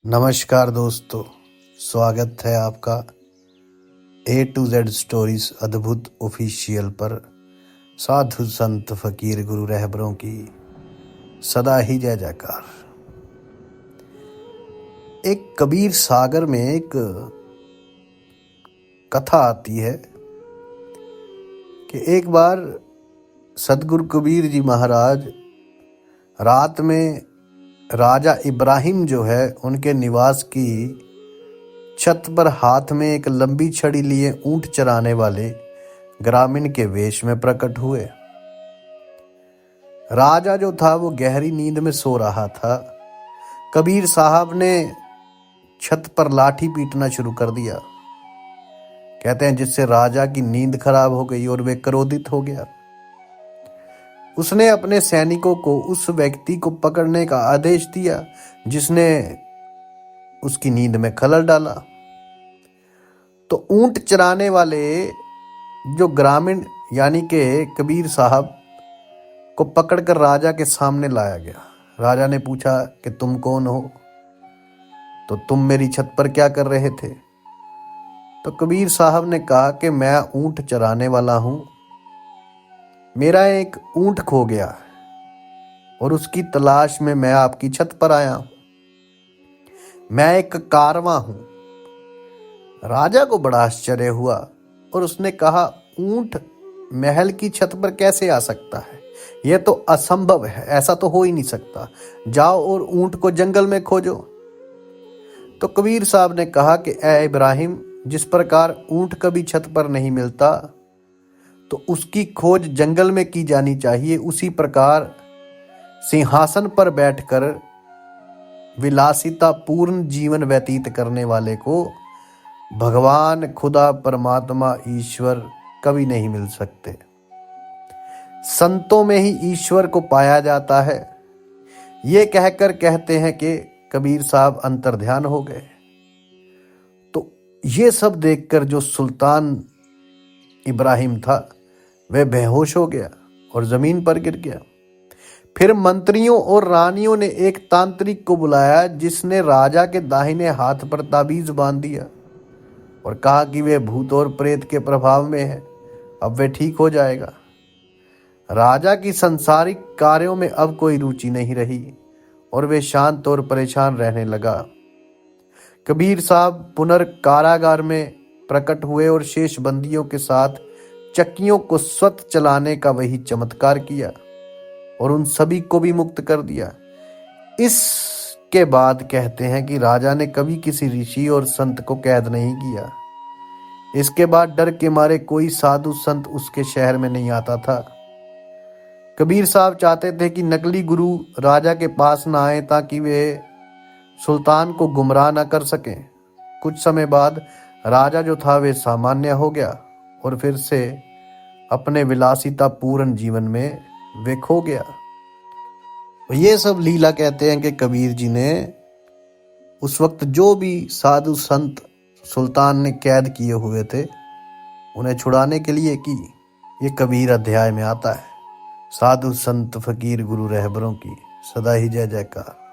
नमस्कार दोस्तों, स्वागत है आपका A to Z स्टोरीज अद्भुत ऑफिशियल पर। साधु संत फकीर गुरु रहबरों की सदा ही जय जयकार। एक कबीर सागर में एक कथा आती है कि एक बार सदगुरु कबीर जी महाराज रात में राजा इब्राहिम जो है उनके निवास की छत पर हाथ में एक लंबी छड़ी लिए ऊंट चराने वाले ग्रामीण के वेश में प्रकट हुए। राजा जो था वो गहरी नींद में सो रहा था। कबीर साहब ने छत पर लाठी पीटना शुरू कर दिया। कहते हैं जिससे राजा की नींद खराब हो गई और वे क्रोधित हो गया। उसने अपने सैनिकों को उस व्यक्ति को पकड़ने का आदेश दिया जिसने उसकी नींद में खलल डाला। तो ऊंट चराने वाले जो ग्रामीण यानी के कबीर साहब को पकड़कर राजा के सामने लाया गया। राजा ने पूछा कि तुम कौन हो, तो तुम मेरी छत पर क्या कर रहे थे? तो कबीर साहब ने कहा कि मैं ऊंट चराने वाला हूं। मेरा एक ऊंट खो गया और उसकी तलाश में मैं आपकी छत पर आया हूं। मैं एक कारवां हूं। राजा को बड़ा आश्चर्य हुआ और उसने कहा, ऊंट महल की छत पर कैसे आ सकता है? यह तो असंभव है, ऐसा तो हो ही नहीं सकता। जाओ और ऊंट को जंगल में खोजो। तो कबीर साहब ने कहा कि ए इब्राहिम, जिस प्रकार ऊंट कभी छत पर नहीं मिलता तो उसकी खोज जंगल में की जानी चाहिए, उसी प्रकार सिंहासन पर बैठकर विलासिता पूर्ण जीवन व्यतीत करने वाले को भगवान खुदा परमात्मा ईश्वर कभी नहीं मिल सकते। संतों में ही ईश्वर को पाया जाता है। ये कहकर कहते हैं कि कबीर साहब अंतर्ध्यान हो गए। तो ये सब देखकर जो सुल्तान इब्राहिम था वह बेहोश हो गया और जमीन पर गिर गया। फिर मंत्रियों और रानियों ने एक तांत्रिक को बुलाया जिसने राजा के दाहिने हाथ पर ताबीज बांध दिया और कहा कि वे भूत और प्रेत के प्रभाव में है, अब वे ठीक हो जाएगा। राजा की सांसारिक कार्यों में अब कोई रुचि नहीं रही और वे शांत और परेशान रहने लगा। कबीर साहब पुनर्कारागार में प्रकट हुए और शेष बंदियों के साथ चक्कियों को स्वतः चलाने का वही चमत्कार किया और उन सभी को भी मुक्त कर दिया। इसके बाद कहते हैं कि राजा ने कभी किसी ऋषि और संत को कैद नहीं किया। इसके बाद डर के मारे कोई साधु संत उसके शहर में नहीं आता था। कबीर साहब चाहते थे कि नकली गुरु राजा के पास ना आए ताकि वे सुल्तान को गुमराह न कर सकें। कुछ समय बाद राजा जो था वे सामान्य हो गया और फिर से अपने विलासिता पूर्ण जीवन में वे खो गया। ये सब लीला कहते हैं कि कबीर जी ने उस वक्त जो भी साधु संत सुल्तान ने कैद किए हुए थे उन्हें छुड़ाने के लिए की। ये कबीर अध्याय में आता है। साधु संत फकीर गुरु रहबरों की सदा ही जय जयकार।